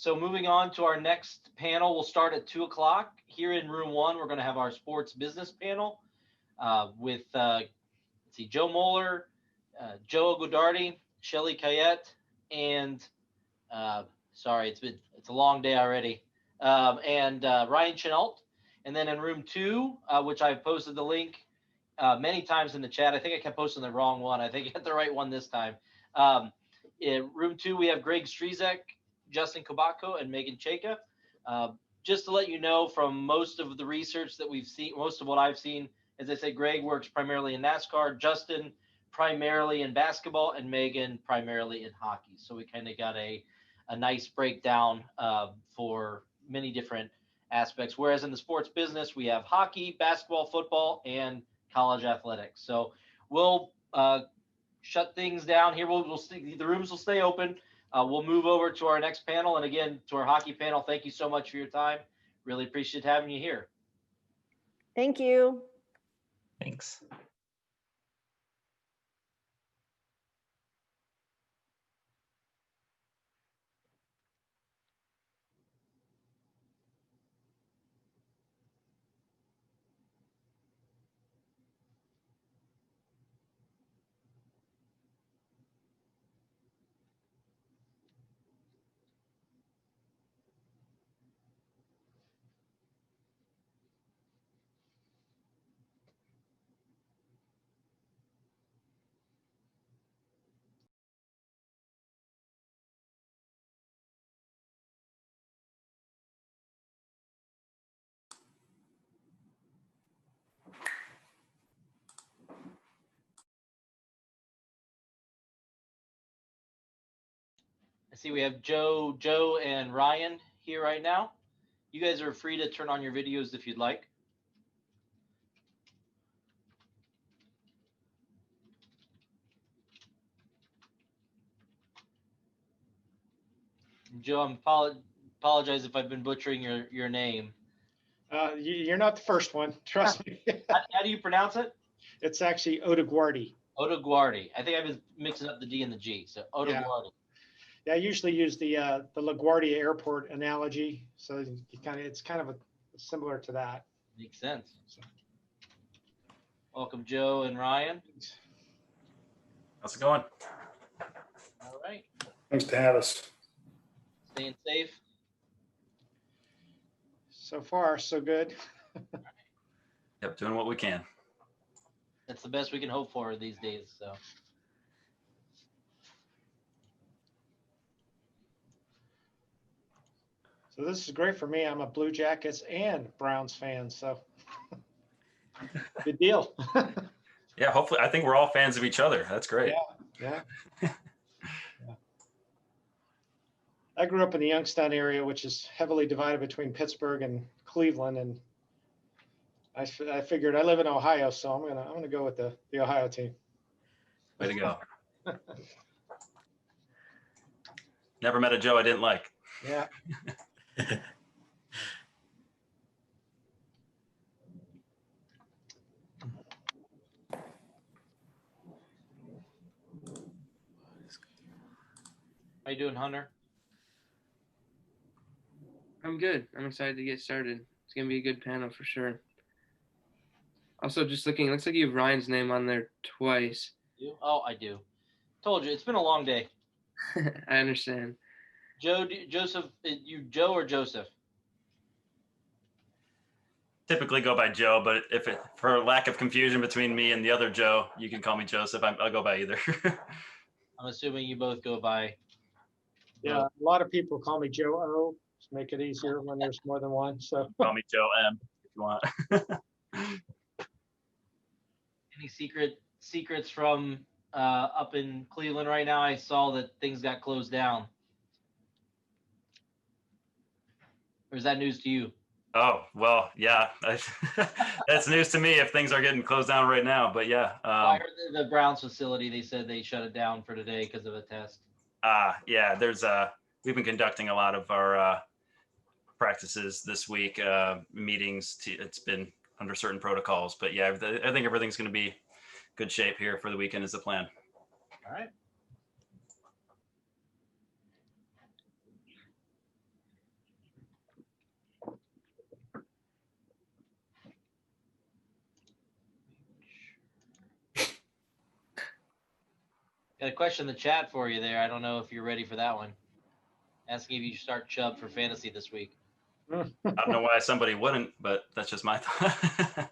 So moving on to our next panel, we'll start at 2 o'clock. Here in room 1, we're going to have our sports business panel with, let's see, Joe Moeller, Joe Odoguardi, Shelly Cayette, and sorry, it's a long day already, and Ryan Chenault. And then in room 2, which I've posted the link many times in the chat. I think I kept posting the wrong one. I think I got the right one this time. In room 2, we have Greg Strizek, Justin Kabako, and Megan Chayka. Just to let you know, from most of the research that we've seen, most of what I've seen, as I said, Greg works primarily in NASCAR, Justin primarily in basketball, and Megan primarily in hockey. So we kind of got a nice breakdown for many different aspects. Whereas in the sports business, we have hockey, basketball, football, and college athletics. So we'll shut things down here. The rooms will stay open. We'll move over to our next panel. And again, to our hockey panel, thank you so much for your time. Really appreciate having you here. Thank you. Thanks. I see we have Joe, and Ryan here right now. You guys are free to turn on your videos if you'd like. Joe, apologize if I've been butchering your name. You're not the first one. Trust me. How do you pronounce it? It's actually Odoguardi. Odoguardi. I think I was mixing up the D and the G. So Odoguardi. Yeah, I usually use the LaGuardia Airport analogy. So it's kind of similar to that. Makes sense. So. Welcome, Joe and Ryan. How's it going? All right. Thanks to have us. Staying safe. So far, so good. Yep, doing what we can. That's the best we can hope for these days. So this is great for me. I'm a Blue Jackets and Browns fan, so good deal. Yeah, hopefully. I think we're all fans of each other. That's great. Yeah. I grew up in the Youngstown area, which is heavily divided between Pittsburgh and Cleveland, and I figured I live in Ohio, so I'm gonna go with the Ohio team. Way to go. Never met a Joe I didn't like. Yeah. How you doing, Hunter? I'm good. I'm excited to get started. It's going to be a good panel for sure. Also, just looking, it looks like you have Ryan's name on there twice. You? Oh, I do. Told you, it's been a long day. I understand. Joseph, you Joe or Joseph? Typically go by Joe, but for lack of confusion between me and the other Joe, you can call me Joseph. I'll go by either. I'm assuming you both go by. Yeah, a lot of people call me Joe O. Just make it easier when there's more than one. So call me Joe M if you want. Any secrets from up in Cleveland right now? I saw that things got closed down. Or is that news to you? Oh, well, yeah. That's news to me if things are getting closed down right now. But yeah. I heard the Browns facility, they said they shut it down for today because of a test. Yeah, we've been conducting a lot of our practices this week, meetings. It's been under certain protocols. But yeah, I think everything's going to be good shape here for the weekend is the plan. All right. Got a question in the chat for you there. I don't know if you're ready for that one. Asking if you start Chubb for fantasy this week. I don't know why somebody wouldn't, but that's just my thought.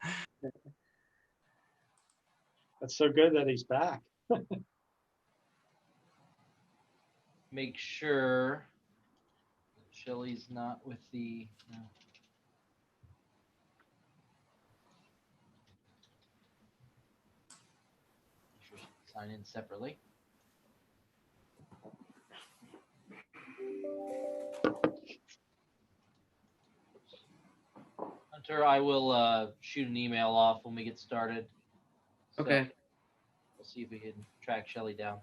That's so good that he's back. Make sure Shelly's not with the. No. Sign in separately. Hunter, I will shoot an email off when we get started. So Okay. we'll see if we can track Shelly down.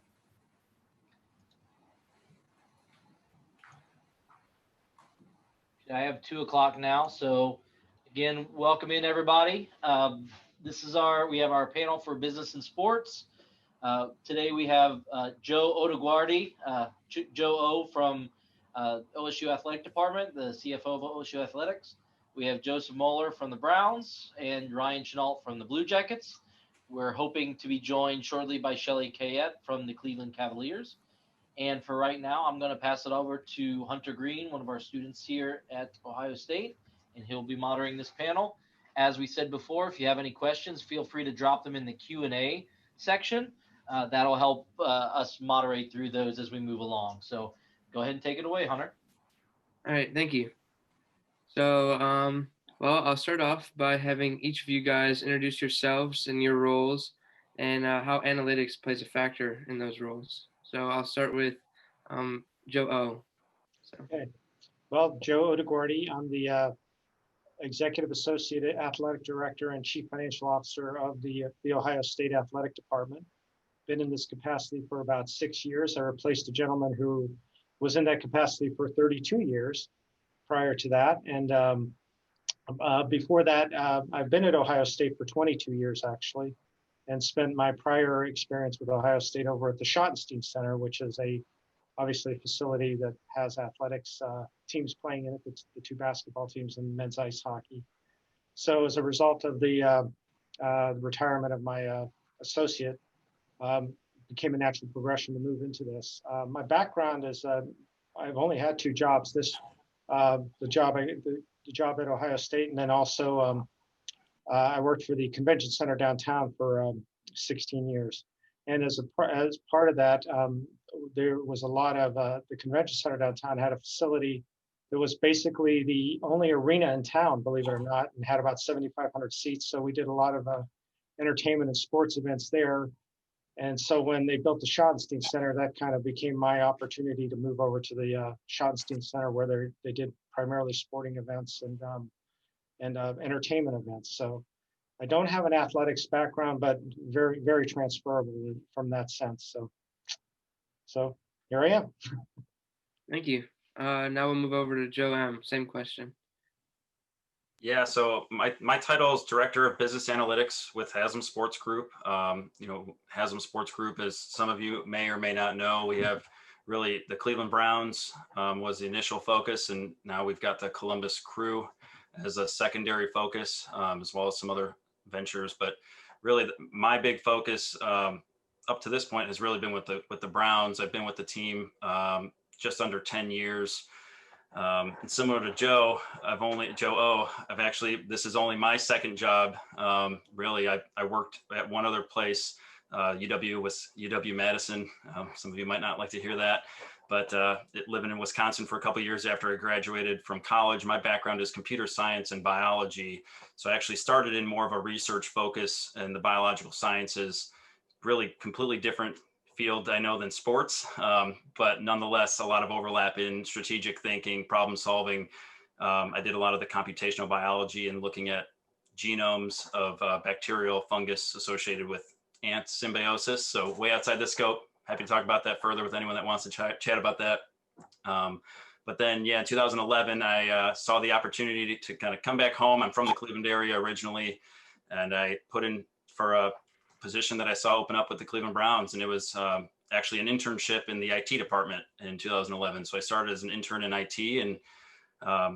I have 2:00 now, so again, welcome in everybody. We have our panel for business and sports. Today we have Joe Odoguardi, Joe O from OSU Athletic Department, the CFO of OSU Athletics. We have Joseph Moeller from the Browns and Ryan Chenault from the Blue Jackets. We're hoping to be joined shortly by Shelly Cayette from the Cleveland Cavaliers. And for right now, I'm going to pass it over to Hunter Green, one of our students here at Ohio State, and he'll be monitoring this panel. As we said before, if you have any questions, feel free to drop them in the Q&A section. That'll help us moderate through those as we move along. So go ahead and take it away, Hunter. All right, thank you. So, well, I'll start off by having each of you guys introduce yourselves and your roles and how analytics plays a factor in those roles. So I'll start with Joe O. Okay. Well, Joe Odoguardi, I'm the Executive Associate Athletic Director and Chief Financial Officer of the Ohio State Athletic Department. Been in this capacity for about 6 years. I replaced a gentleman who was in that capacity for 32 years prior to that. And before that, I've been at Ohio State for 22 years, actually, and spent my prior experience with Ohio State over at the Schottenstein Center, which is obviously a facility that has athletics teams playing in it, the two basketball teams and men's ice hockey. So as a result of the retirement of my associate, became a natural progression to move into this. My background is I've only had 2 jobs. The job at Ohio State, and then also I worked for the convention center downtown for 16 years. And as part of that, there was a lot of the convention center downtown had a facility that was basically the only arena in town, believe it or not, and had about 7,500 seats. So we did a lot of entertainment and sports events there. And so when they built the Schottenstein Center, that kind of became my opportunity to move over to the Schottenstein Center, where they did primarily sporting events and entertainment events. So I don't have an athletics background, but very, very transferable from that sense. So here I am. Thank you. Now we'll move over to Joe M. Same question. Yeah, so my title is Director of Business Analytics with Haslam Sports Group. Haslam Sports Group, as some of you may or may not know, we have really the Cleveland Browns was the initial focus, and now we've got the Columbus Crew as a secondary focus, as well as some other ventures. But really, my big focus up to this point has really been with the Browns. I've been with the team just under 10 years. And similar to Joe, this is only my second job. Really, I worked at one other place. UW Madison. Some of you might not like to hear that, but living in Wisconsin for a couple of years after I graduated from college. My background is computer science and biology. So I actually started in more of a research focus in the biological sciences, really completely different field I know than sports, but nonetheless, a lot of overlap in strategic thinking, problem solving. I did a lot of the computational biology and looking at genomes of bacterial fungus associated with ant symbiosis. So way outside the scope. Happy to talk about that further with anyone that wants to chat about that. But then, in 2011, I saw the opportunity to kind of come back home. I'm from the Cleveland area originally, and I put in for a position that I saw open up with the Cleveland Browns, and it was actually an internship in the IT department in 2011. So I started as an intern in IT, and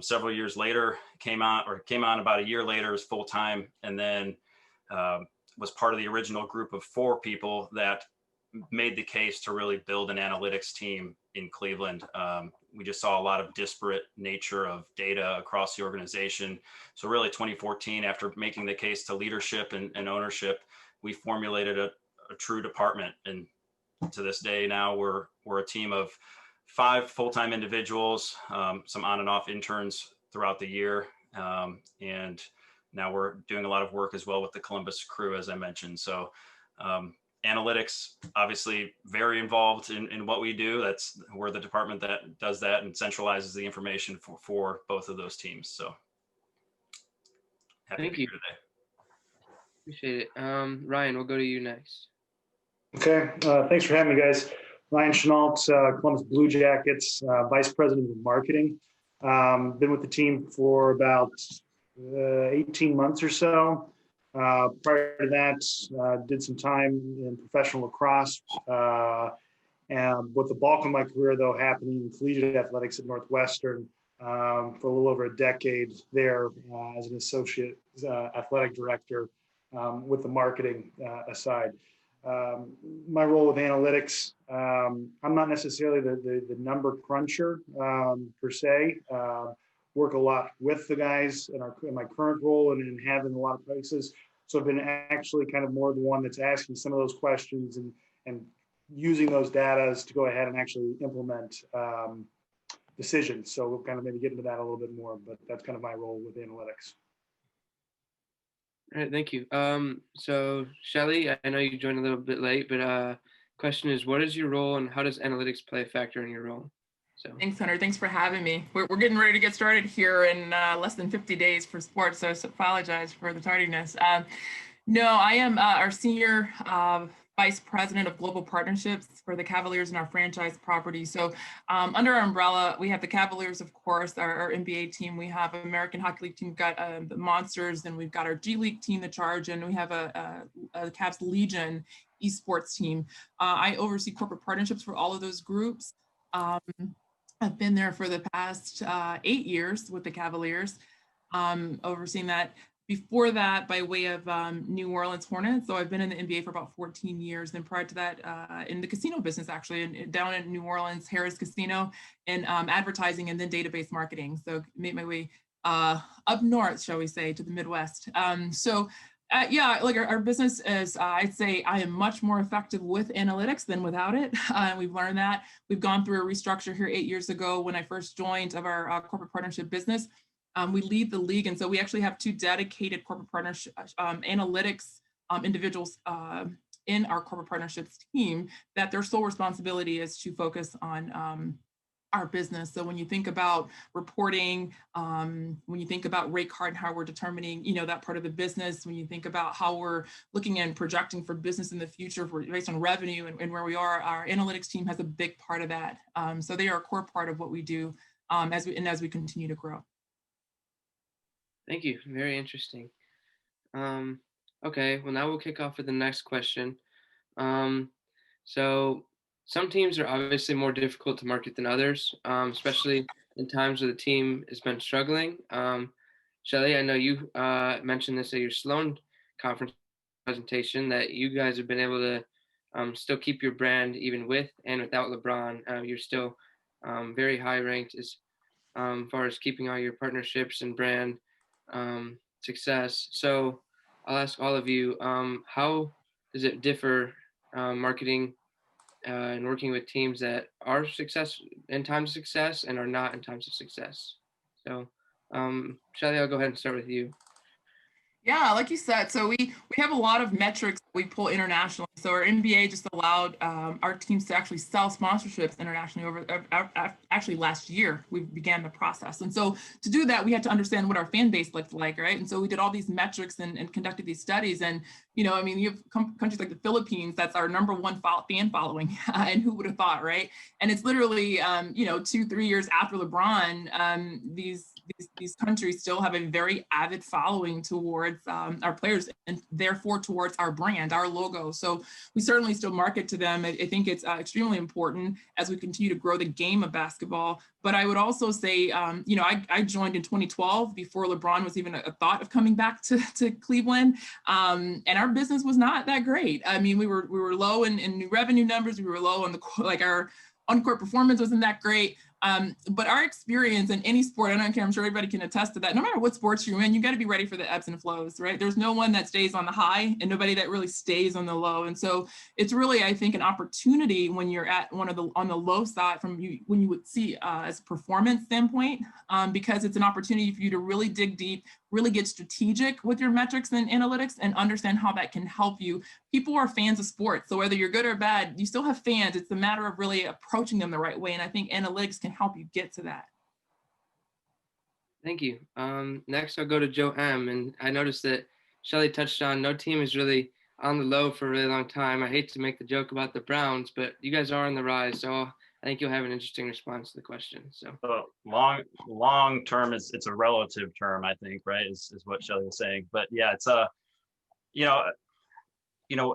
several years later came on about a year later as full time, and then was part of the original group of 4 people that made the case to really build an analytics team in Cleveland. We just saw a lot of disparate nature of data across the organization. So really 2014, after making the case to leadership and ownership, we formulated a true department. And to this day now we're a team of 5 full-time individuals, some on and off interns throughout the year. And now we're doing a lot of work as well with the Columbus crew, as I mentioned. So analytics, obviously very involved in what we do. We're the department that does that and centralizes the information for both of those teams. So happy to be here today. Appreciate it. Ryan, we'll go to you next. Okay, thanks for having me, guys. Ryan Chenault, Columbus Blue Jackets, Vice President of Marketing. Been with the team for about 18 months or so. Prior to that, did some time in professional lacrosse. And with the bulk of my career, though, happening in collegiate athletics at Northwestern for a little over a decade there as an associate athletic director with the marketing aside. My role with analytics, I'm not necessarily the number cruncher per se. Work a lot with the guys in my current role and have in a lot of places. So I've been actually kind of more the one that's asking some of those questions and using those data to go ahead and actually implement decisions. So we'll kind of maybe get into that a little bit more, but that's kind of my role with analytics. All right, thank you. So Shelly, I know you joined a little bit late, but question is, what is your role and how does analytics play a factor in your role? So thanks, Hunter. Thanks for having me. We're getting ready to get started here in less than 50 days for sports, so I apologize for the tardiness. No, I am our senior Vice President of Global Partnerships for the Cavaliers and our franchise property. So under our umbrella, we have the Cavaliers, of course, our NBA team. We have American Hockey League team, we've got the Monsters, and we've got our G League team, the Charge, and we have a Cavs Legion esports team. I oversee corporate partnerships for all of those groups. I've been there for the past 8 years with the Cavaliers, overseeing that. Before that, by way of New Orleans Hornets. So I've been in the NBA for about 14 years. And prior to that, in the casino business, actually, down in New Orleans, Harris Casino, in advertising and then database marketing. So made my way up north, shall we say, to the Midwest. Yeah, like our business is, I'd say I am much more effective with analytics than without it. We've learned that. We've gone through a restructure here 8 years ago when I first joined of our corporate partnership business. We lead the league, and so we actually have 2 dedicated corporate partnership analytics individuals in our corporate partnerships team that their sole responsibility is to focus on our business. So when you think about reporting, when you think about rate card and how we're determining, that part of the business, when you think about how we're looking and projecting for business in the future based on revenue and where we are, our analytics team has a big part of that. So they are a core part of what we do as we continue to grow. thank you. Very interesting. Okay, well now we'll kick off with the next question. So some teams are obviously more difficult to market than others, especially in times where the team has been struggling. Shelly, I know you mentioned this at your Sloan conference presentation that you guys have been able to still keep your brand even with and without LeBron. You're still very high ranked as far as keeping all your partnerships and brand success. So I'll ask all of you, how does it differ marketing and working with teams that are success in times of success and are not in times of success? So Shelly, I'll go ahead and start with you. Yeah, like you said, so we have a lot of metrics we pull internationally. So our NBA just allowed our teams to actually sell sponsorships internationally actually last year we began the process. And so to do that, we had to understand what our fan base looked like, right? And so we did all these metrics and conducted these studies. And, you have countries like the Philippines, that's our #1 fan following. And who would have thought, right? And it's literally, 2-3 years after LeBron, these these countries still have a very avid following towards our players and therefore towards our brand, our logo. So we certainly still market to them. I think it's extremely important as we continue to grow the game of basketball. But I would also say, I joined in 2012 before LeBron was even a thought of coming back to Cleveland. And our business was not that great. I mean, we were low in new revenue numbers. We were low on our on-court performance wasn't that great. But our experience in any sport, I don't care, I'm sure everybody can attest to that. No matter what sports you're in, you got to be ready for the ebbs and flows, right? There's no one that stays on the high and nobody that really stays on the low. And so it's really, I think, an opportunity when you're at on the low side when you would see as a performance standpoint, because it's an opportunity for you to really dig deep, really get strategic with your metrics and analytics and understand how that can help you. People are fans of sports. So whether you're good or bad, you still have fans. It's a matter of really approaching them the right way. And I think analytics can help you get to that. Thank you. Next, I'll go to Joe M. And I noticed that Shelly touched on no team is really on the low for a really long time. I hate to make the joke about the Browns, but you guys are on the rise. So I think you'll have an interesting response to the question. So long term it's a relative term, I think, right? Is what Shelly was saying. But yeah, it's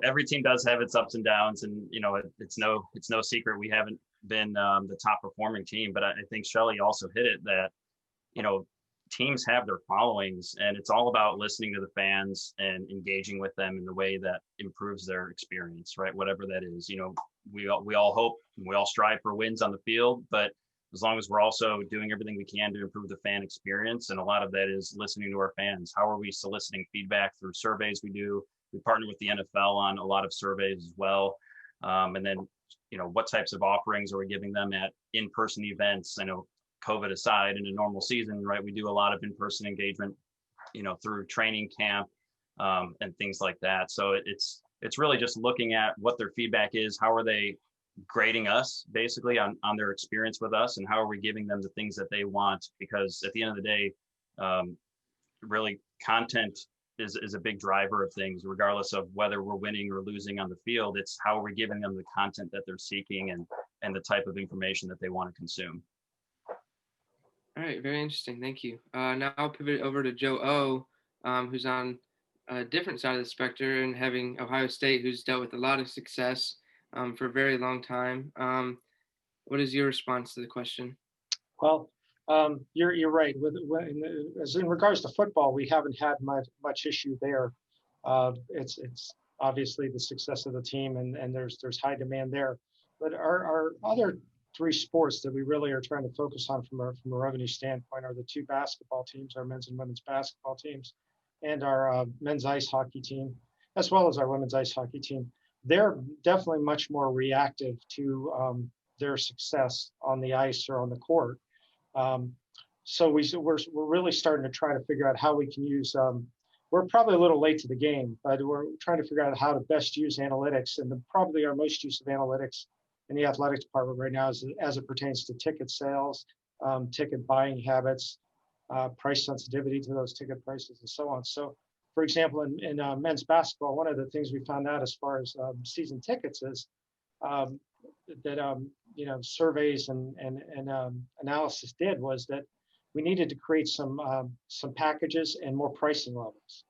every team does have its ups and downs, and it's no secret we haven't been the top performing team. But I think Shelly also hit it that teams have their followings, and it's all about listening to the fans and engaging with them in the way that improves their experience, right? Whatever that is. We all hope and we all strive for wins on the field, but as long as we're also doing everything we can to improve the fan experience, and a lot of that is listening to our fans. How are we soliciting feedback through surveys we do? We partner with the NFL on a lot of surveys as well. And then, what types of offerings are we giving them at in-person events? I know COVID aside, in a normal season, right, we do a lot of in-person engagement, through training camp and things like that. So it's really just looking at what their feedback is. How are they grading us basically on their experience with us, and how are we giving them the things that they want? Because at the end of the day, really content is a big driver of things, regardless of whether we're winning or losing on the field. It's how are we giving them the content that they're seeking and the type of information that they want to consume. all right, very interesting. Thank you. Now I'll pivot over to Joe O, who's on a different side of the spectrum and having Ohio State, who's dealt with a lot of success for a very long time. What is your response to the question? Well, you're right. As in regards to football, we haven't had much issue there. It's obviously the success of the team, and there's high demand there. But our other three sports that we really are trying to focus on from a revenue standpoint are the two basketball teams, our men's and women's basketball teams, and our men's ice hockey team, as well as our women's ice hockey team. They're definitely much more reactive to their success on the ice or on the court. So we're really starting to try to figure out how we can use. We're probably a little late to the game, but we're trying to figure out how to best use analytics. And probably our most use of analytics in the athletics department right now is as it pertains to ticket sales, ticket buying habits, price sensitivity to those ticket prices, and so on. So, for example, in men's basketball, one of the things we found out as far as season tickets is that surveys and analysis did was that we needed to create some packages and more pricing levels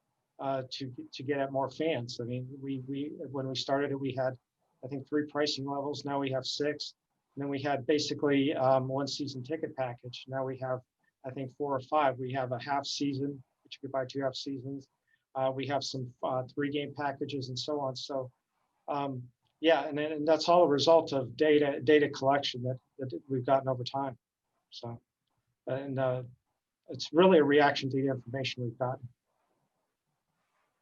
to get at more fans. I mean, we when we started it, we had I think 3 pricing levels. Now we have 6. And then we had basically one season ticket package. Now we have I think 4 or 5. We have a half season, which you could buy 2 half seasons. We have some 3-game packages and so on. So and that's all a result of data collection that we've gotten over time. So, and it's really a reaction to the information we've gotten.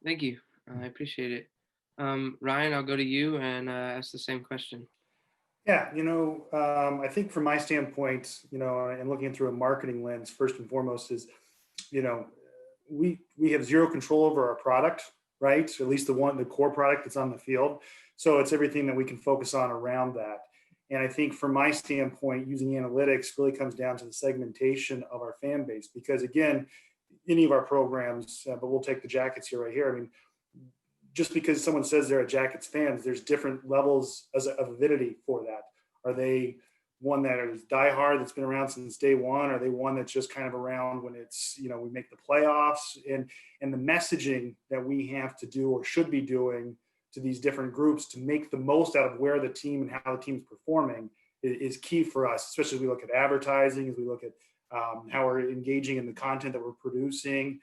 Thank you. I appreciate it. Ryan, I'll go to you and ask the same question. Yeah, I think from my standpoint, and looking through a marketing lens, first and foremost is, we have zero control over our product, right? So at least the core product that's on the field. So it's everything that we can focus on around that. And I think from my standpoint, using analytics really comes down to the segmentation of our fan base, because again, any of our programs, but we'll take the Jackets here right here. I mean, just because someone says they're a Jackets fans, there's different levels of avidity for that. Are they one that is diehard that's been around since day one? Are they one that's just kind of around when it's, we make the playoffs? And the messaging that we have to do or should be doing to these different groups to make the most out of where the team and how the team's performing is key for us, especially as we look at advertising, as we look at how we're engaging in the content that we're producing,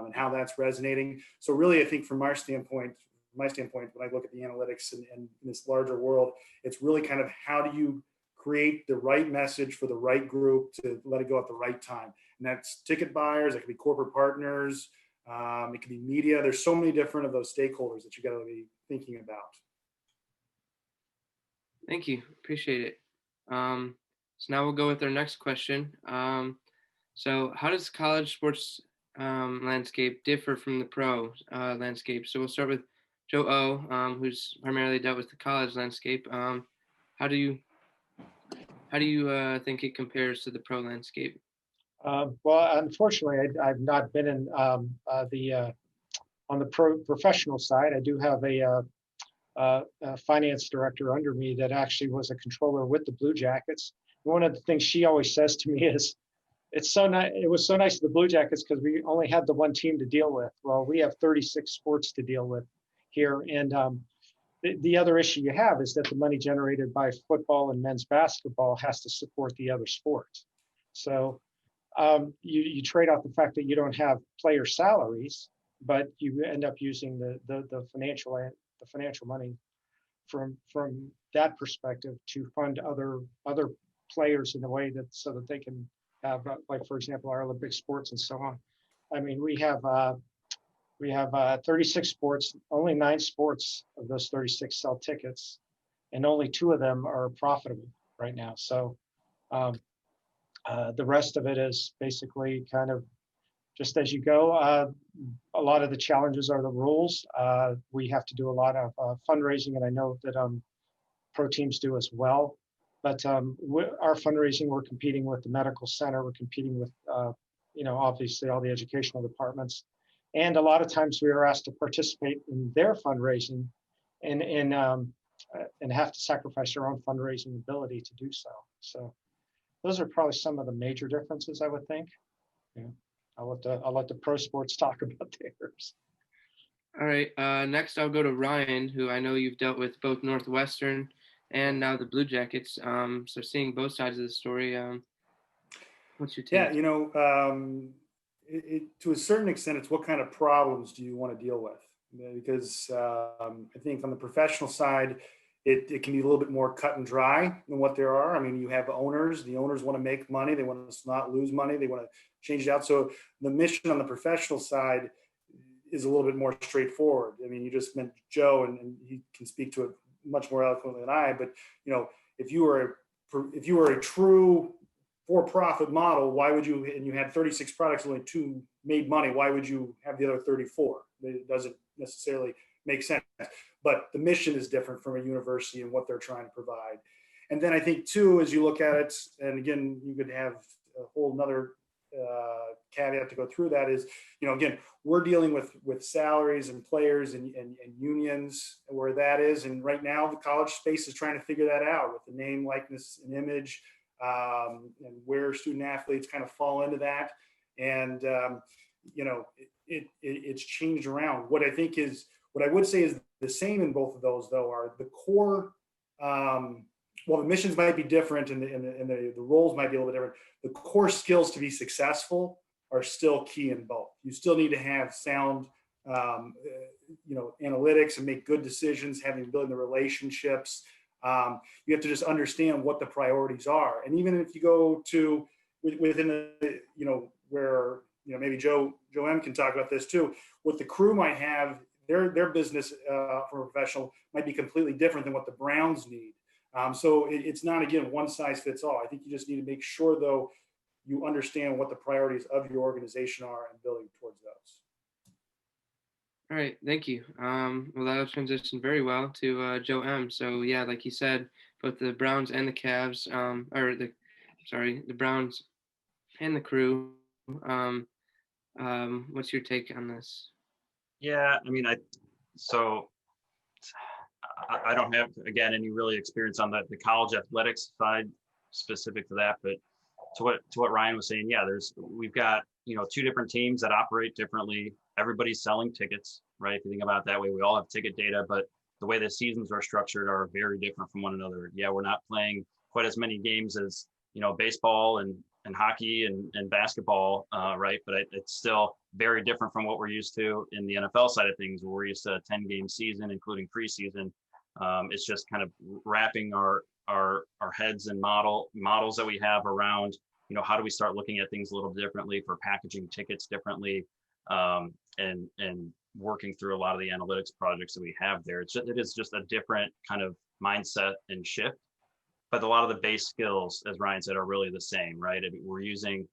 and how that's resonating. So really, I think from my standpoint, when I look at the analytics and this larger world, it's really kind of how do you create the right message for the right group to let it go at the right time. And that's ticket buyers, it could be corporate partners, it could be media. There's so many different of those stakeholders that you got to be thinking about. Thank you. Appreciate it. So now we'll go with our next question. So how does college sports landscape differ from the pro landscape? So we'll start with Joe O, who's primarily dealt with the college landscape. How do you think it compares to the pro landscape? Well, unfortunately, I've not been in on the professional side. I do have a finance director under me that actually was a controller with the Blue Jackets. One of the things she always says to me is, "It's so nice. It was so nice to the Blue Jackets because we only had the one team to deal with. Well, we have 36 sports to deal with here, and the other issue you have is that the money generated by football and men's basketball has to support the other sports. So you trade off the fact that you don't have player salaries, but you end up using the financial money from that perspective to fund other players in a way that so that they can have, like, for example, our Olympic sports and so on. I mean, we have 36 sports. Only 9 sports of those 36 sell tickets, and only 2 of them are profitable right now. So the rest of it is basically kind of just as you go. A lot of the challenges are the rules. We have to do a lot of fundraising, and I know that pro teams do as well. But our fundraising, we're competing with the medical center. We're competing with, obviously all the educational departments. And a lot of times we are asked to participate in their fundraising and have to sacrifice our own fundraising ability to do so. So those are probably some of the major differences, I would think. Yeah. I'll let the pro sports talk about theirs. All right. Next, I'll go to Ryan, who I know you've dealt with both Northwestern and now the Blue Jackets. So seeing both sides of the story, what's your take? Yeah, to a certain extent, it's what kind of problems do you want to deal with? Because I think on the professional side, it can be a little bit more cut and dry than what there are. I mean, you have owners. The owners want to make money. They want us to not lose money. They want to change it out. So the mission on the professional side is a little bit more straightforward. I mean, you just meant Joe, and he can speak to it much more eloquently than I. But if you were a true for-profit model, why would you? And you had 36 products, only 2 made money. Why would you have the other 34? It doesn't necessarily make sense. But the mission is different from a university and what they're trying to provide. And then I think too, as you look at it, and again, you could have a whole nother caveat to go through that is, again, we're dealing with salaries and players and unions where that is. And right now the college space is trying to figure that out with the name, likeness, and image, and where student athletes kind of fall into that. And, it's changed around. What I would say is the same in both of those, though, are the core. Well, the missions might be different and the roles might be a little bit different. The core skills to be successful are still key in both. You still need to have sound, analytics and make good decisions, building the relationships. You have to just understand what the priorities are. And even if you go to within the, where, maybe Joe M can talk about this too, what the crew might have, their business for a professional might be completely different than what the Browns need. So it's not, again, one size fits all. I think you just need to make sure, though, you understand what the priorities of your organization are and building towards those. All right, thank you. Well, that'll transition very well to Joe M. So yeah, like you said, both the Browns and the Cavs, the Browns and the Crew. What's your take on this? Yeah, I mean, I don't have, again, any really experience on the college athletics side specific to that, but to what Ryan was saying, yeah, we've got, two different teams that operate differently. Everybody's selling tickets, right? If you think about it that way, we all have ticket data, but the way the seasons are structured are very different from one another. Yeah, we're not playing quite as many games as, baseball and hockey and basketball, right? But it's still very different from what we're used to in the NFL side of things, where we're used to a 10-game season, including preseason. It's just kind of wrapping our heads and models that we have around, how do we start looking at things a little differently for packaging tickets differently, and working through a lot of the analytics projects that we have there. It is just a different kind of mindset and shift, but a lot of the base skills, as Ryan said, are really the same, right? I mean, we're using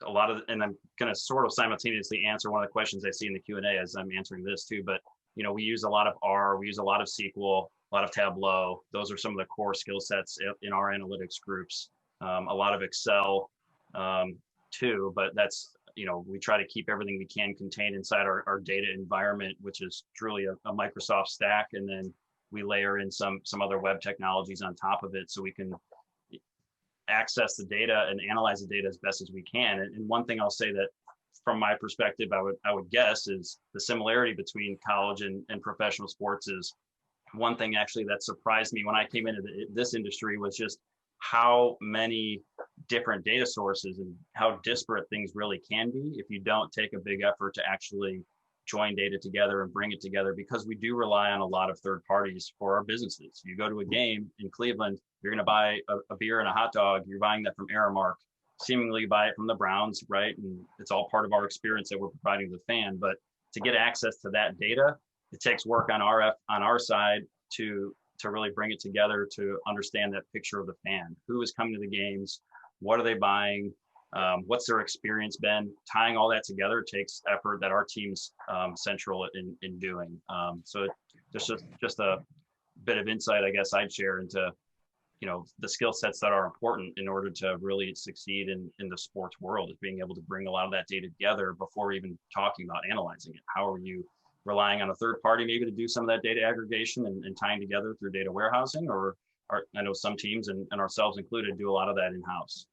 a lot of, and I'm going to sort of simultaneously answer one of the questions I see in the Q&A as I'm answering this too, but we use a lot of R, we use a lot of SQL, a lot of Tableau. Those are some of the core skill sets in our analytics groups. A lot of Excel too, but that's, we try to keep everything we can contained inside our data environment, which is truly a Microsoft stack. And then we layer in some other web technologies on top of it so we can access the data and analyze the data as best as we can. And one thing I'll say that from my perspective, I would guess is the similarity between college and professional sports is one thing actually that surprised me when I came into this industry was just how many different data sources and how disparate things really can be if you don't take a big effort to actually join data together and bring it together, because we do rely on a lot of third parties for our businesses. You go to a game in Cleveland, you're going to buy a beer and a hot dog, you're buying that from Aramark, seemingly buy it from the Browns, right? And it's all part of our experience that we're providing to the fan. But to get access to that data, it takes work on our side to really bring it together to understand that picture of the fan. Who is coming to the games? What are they buying? What's their experience been? Tying all that together takes effort that our team's central in doing. So just a bit of insight, I guess I'd share into the skill sets that are important in order to really succeed in the sports world, is being able to bring a lot of that data together before even talking about analyzing it. How are you relying on a third party maybe to do some of that data aggregation and tying together through data warehousing, or I know some teams and ourselves included do a lot of that in-house.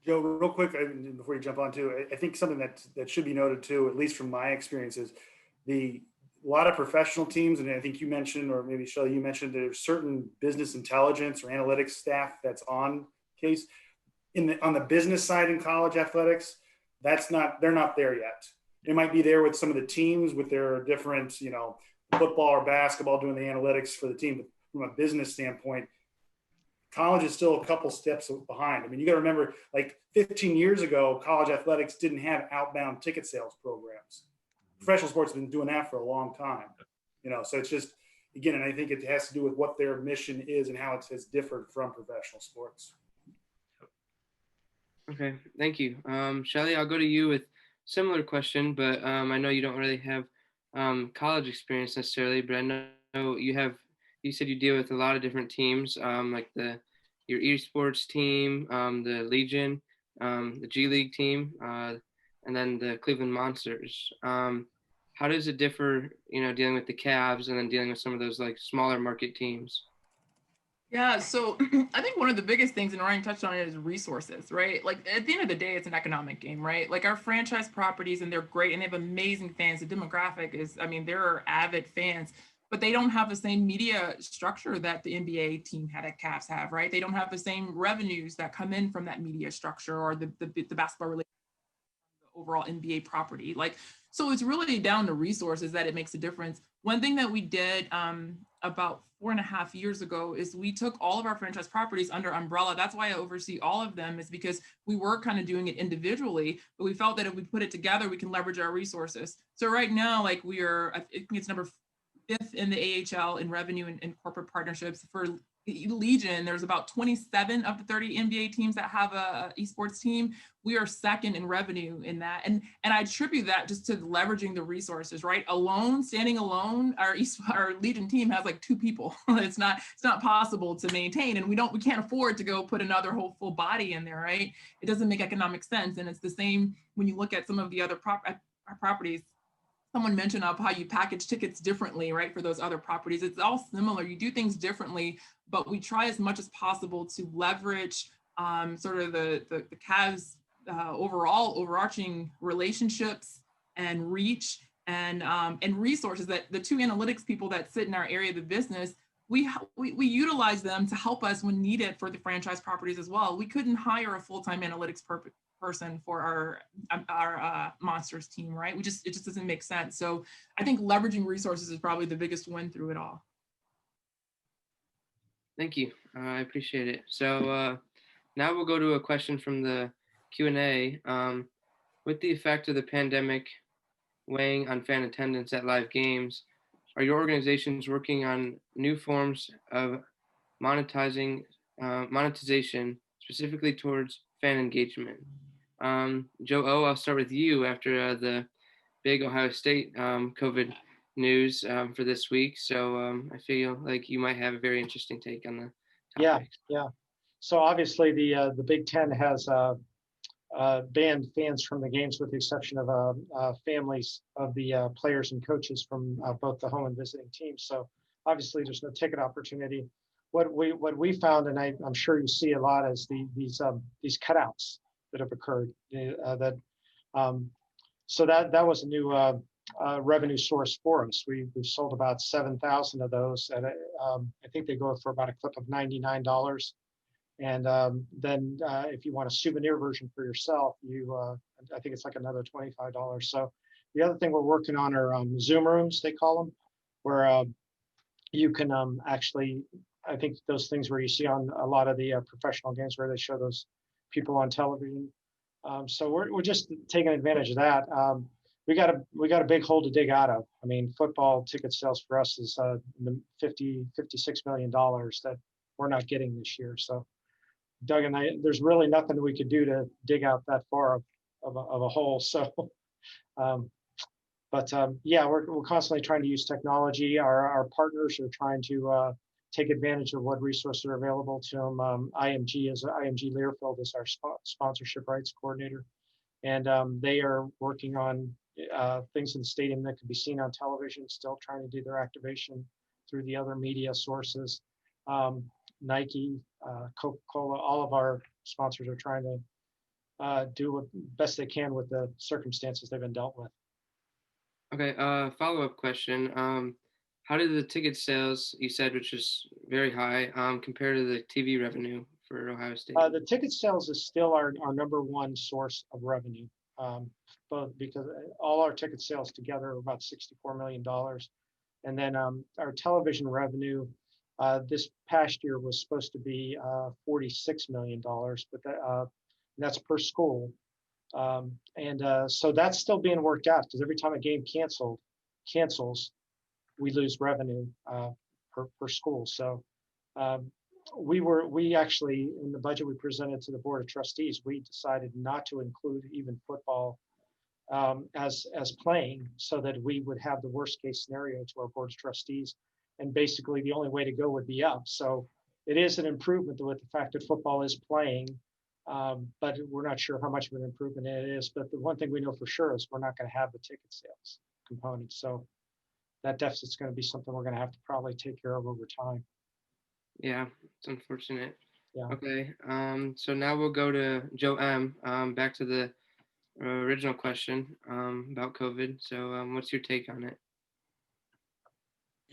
Joe, real quick, before you jump on too, I think something that should be noted too, at least from my experiences, a lot of professional teams, and I think you mentioned, or maybe Shelly, you mentioned there's certain business intelligence or analytics staff that's on case. On the business side in college athletics, they're not there yet. They might be there with some of the teams with their different, football or basketball doing the analytics for the team. But from a business standpoint, college is still a couple steps behind. I mean, you got to remember, like 15 years ago, college athletics didn't have outbound ticket sales programs. Professional sports have been doing that for a long time, so it's just, again, and I think it has to do with what their mission is and how it has differed from professional sports. Okay, thank you. Shelly, I'll go to you with similar question, but I know you don't really have college experience necessarily, but I know you said you deal with a lot of different teams, like your esports team, the Legion, the G League team, and then the Cleveland Monsters. How does it differ, dealing with the Cavs and then dealing with some of those like smaller market teams? Yeah, so I think one of the biggest things, and Ryan touched on it, is resources, right? Like at the end of the day, it's an economic game, right? Like our franchise properties, and they're great, and they have amazing fans. The demographic is, they're avid fans, but they don't have the same media structure that the NBA team had at Cavs have, right? They don't have the same revenues that come in from that media structure or the basketball related overall NBA property. So it's really down to resources that it makes a difference. One thing that we did about 4.5 years ago is we took all of our franchise properties under umbrella. That's why I oversee all of them, is because we were kind of doing it individually, but we felt that if we put it together, we can leverage our resources. So right now, I think it's number 5th in the AHL in revenue and corporate partnerships. For Legion, there's about 27 of the 30 NBA teams that have a esports team. We are 2nd in revenue in that, and I attribute that just to leveraging the resources. Right, standing alone, our Legion team has like 2 people. It's not possible to maintain, and we can't afford to go put another whole full body in there. Right, it doesn't make economic sense, and it's the same when you look at some of the other properties. someone mentioned of how you package tickets differently, right, for those other properties. It's all similar. You do things differently, but we try as much as possible to leverage sort of the Cavs overall overarching relationships and reach and resources that the two analytics people that sit in our area of the business, we utilize them to help us when needed for the franchise properties as well. We couldn't hire a full-time analytics person for our monsters team, right? It just doesn't make sense. So I think leveraging resources is probably the biggest win through it all. Thank you. I appreciate it. So now we'll go to a question from the Q&A. With the effect of the pandemic weighing on fan attendance at live games, are your organizations working on new forms of monetization specifically towards fan engagement? Joe O, I'll start with you after the big Ohio State COVID news for this week. So I feel like you might have a very interesting take on the topic. Yeah. So obviously the Big Ten has banned fans from the games with the exception of families of the players and coaches from both the home and visiting teams. So obviously there's no ticket opportunity. What we found, and I'm sure you see a lot, is these cutouts that have occurred. So that was a new revenue source for us. We've sold about 7,000 of those, and I think they go for about a clip of $99. And then if you want a souvenir version for yourself, I think it's like another $25. So the other thing we're working on are Zoom rooms, they call them, where you can actually, I think those things where you see on a lot of the professional games where they show those people on television. So we're just taking advantage of that. We got a big hole to dig out of. I mean, football ticket sales for us is $56 million that we're not getting this year. So Doug and I, there's really nothing we could do to dig out that far of a hole. So, yeah, we're constantly trying to use technology. Our partners are trying to take advantage of what resources are available to them. IMG Learfield is our sponsorship rights coordinator, and they are working on things in the stadium that can be seen on television, still trying to do their activation through the other media sources. Nike, Coca-Cola, all of our sponsors are trying to do what best they can with the circumstances they've been dealt with. Okay, follow-up question. How did the ticket sales, you said, which is very high, compare to the TV revenue for Ohio State? The ticket sales is still our number one source of revenue, both because all our ticket sales together are about $64 million. And then our television revenue this past year was supposed to be $46 million, but that's per school. So that's still being worked out because every time a game cancels, we lose revenue per school. So we actually, in the budget we presented to the Board of Trustees, we decided not to include even football as playing, so that we would have the worst case scenario to our Board of Trustees. And basically the only way to go would be up. So it is an improvement with the fact that football is playing, but we're not sure how much of an improvement it is. But the one thing we know for sure is we're not going to have the ticket sales component. So that deficit's going to be something we're going to have to probably take care of over time. Yeah, it's unfortunate. Yeah. Okay, so now we'll go to Joe M. Back to the original question about COVID. So what's your take on it?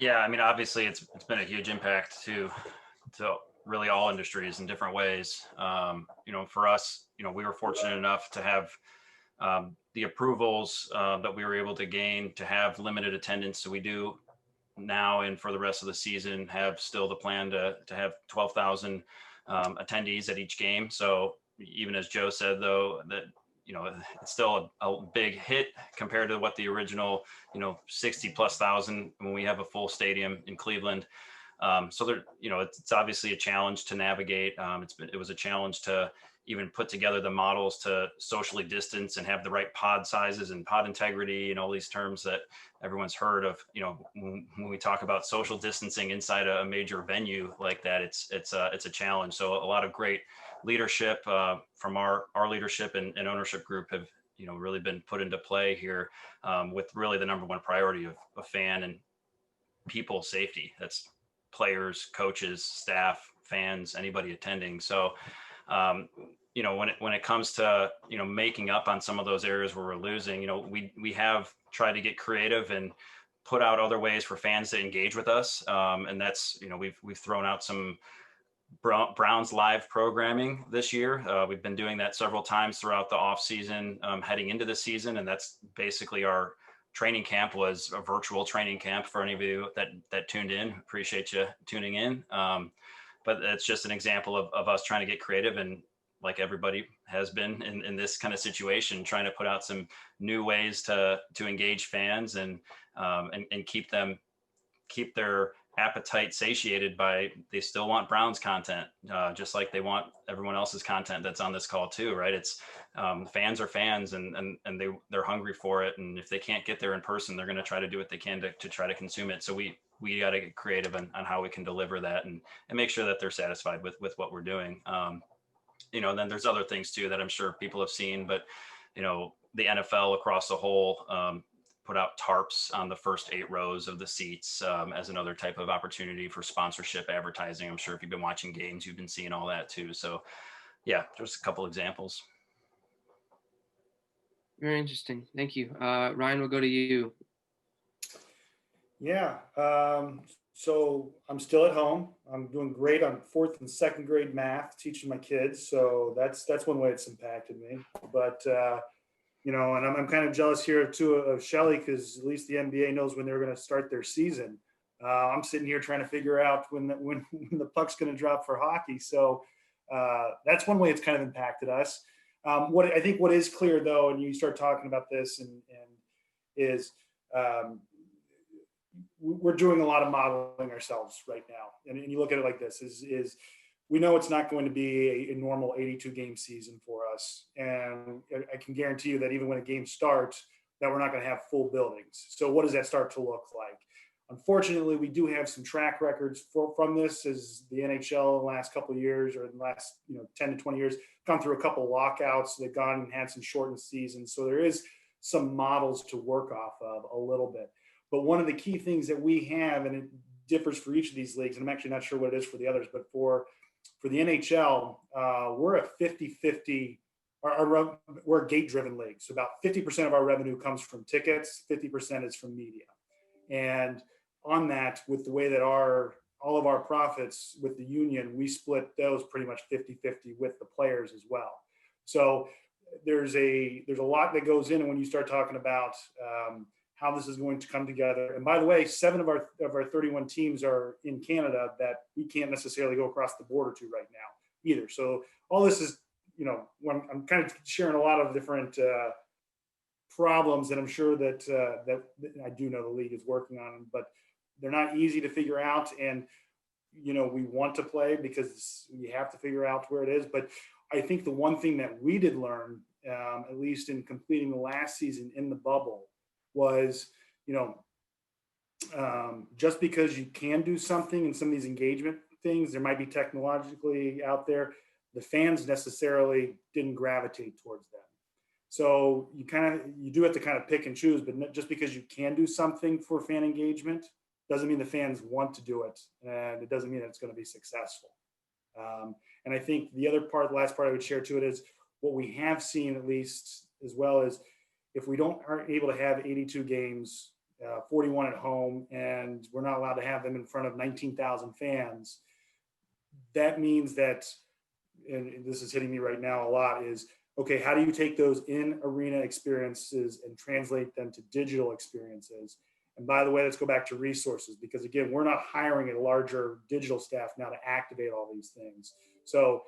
Yeah, I mean, obviously it's been a huge impact to really all industries in different ways. For us, we were fortunate enough to have the approvals that we were able to gain to have limited attendance. So we do now and for the rest of the season have still the plan to have 12,000 attendees at each game. So even as Joe said, though, that it's still a big hit compared to what the original 60,000+ when we have a full stadium in Cleveland. So there, it's obviously a challenge to navigate. It was a challenge to even put together the models to socially distance and have the right pod sizes and pod integrity and all these terms that everyone's heard of. When we talk about social distancing inside a major venue like that, it's a challenge. So a lot of great leadership from our leadership and ownership group have really been put into play here, with really the number one priority of fan and people safety. That's players, coaches, staff, fans, anybody attending. So, when it comes to, making up on some of those areas where we're losing, we have tried to get creative and put out other ways for fans to engage with us. And that's, we've thrown out some Browns live programming this year. We've been doing that several times throughout the off season, heading into the season. And that's basically our training camp was a virtual training camp for any of you that tuned in. Appreciate you tuning in. But it's just an example of us trying to get creative, and like everybody has been in this kind of situation, trying to put out some new ways to engage fans and keep their appetite satiated by, they still want Browns content, just like they want everyone else's content that's on this call too, right? It's fans are fans, and they're hungry for it. And if they can't get there in person, they're going to try to do what they can to try to consume it. So we got to get creative on how we can deliver that and make sure that they're satisfied with what we're doing. And then there's other things too that I'm sure people have seen, but the NFL across the whole, put out tarps on the first 8 rows of the seats, as another type of opportunity for sponsorship advertising. I'm sure if you've been watching games, you've been seeing all that too. So yeah, just a couple examples. Very interesting. Thank you. Ryan, we'll go to you. Yeah. So I'm still at home. I'm doing great on 4th and 2nd grade math, teaching my kids. So that's one way it's impacted me. But and I'm kind of jealous here too of Shelly, because at least the NBA knows when they're going to start their season. I'm sitting here trying to figure out when the puck's going to drop for hockey. So that's one way it's kind of impacted us. What is clear though, and you start talking about this, is we're doing a lot of modeling ourselves right now. And you look at it like this: is we know it's not going to be a normal 82 game season for us. And I can guarantee you that even when a game starts, that we're not going to have full buildings. So what does that start to look like? Unfortunately, we do have some track records from this, as the NHL in the last couple of years, or in the last 10 to 20 years, gone through a couple of lockouts. They've gone and had some shortened seasons. So there is some models to work off of a little bit. But one of the key things that we have, and it differs for each of these leagues, and I'm actually not sure what it is for the others, but for the NHL, we're a 50-50, we're a gate-driven league. So about 50% of our revenue comes from tickets, 50% is from media. And on that, with the way that all of our profits with the union, we split those pretty much 50-50 with the players as well. So there's a lot that goes in, and when you start talking about how this is going to come together. And by the way, 7 of our 31 teams are in Canada that we can't necessarily go across the border to right now either. So all this is, when I'm kind of sharing a lot of different problems that I'm sure that I do know the league is working on, but they're not easy to figure out. And, we want to play because we have to figure out where it is. But I think the one thing that we did learn, at least in completing the last season in the bubble, was, just because you can do something in some of these engagement things, there might be technologically out there, the fans necessarily didn't gravitate towards them. So you do have to kind of pick and choose, but just because you can do something for fan engagement doesn't mean the fans want to do it, and it doesn't mean that it's going to be successful. And I think the last part I would share to it is what we have seen, at least, as well, as if we aren't able to have 82 games, 41 at home, and we're not allowed to have them in front of 19,000 fans, that means that, and this is hitting me right now a lot, is, okay, how do you take those in-arena experiences and translate them to digital experiences? And by the way, let's go back to resources, because again, we're not hiring a larger digital staff now to activate all these things. So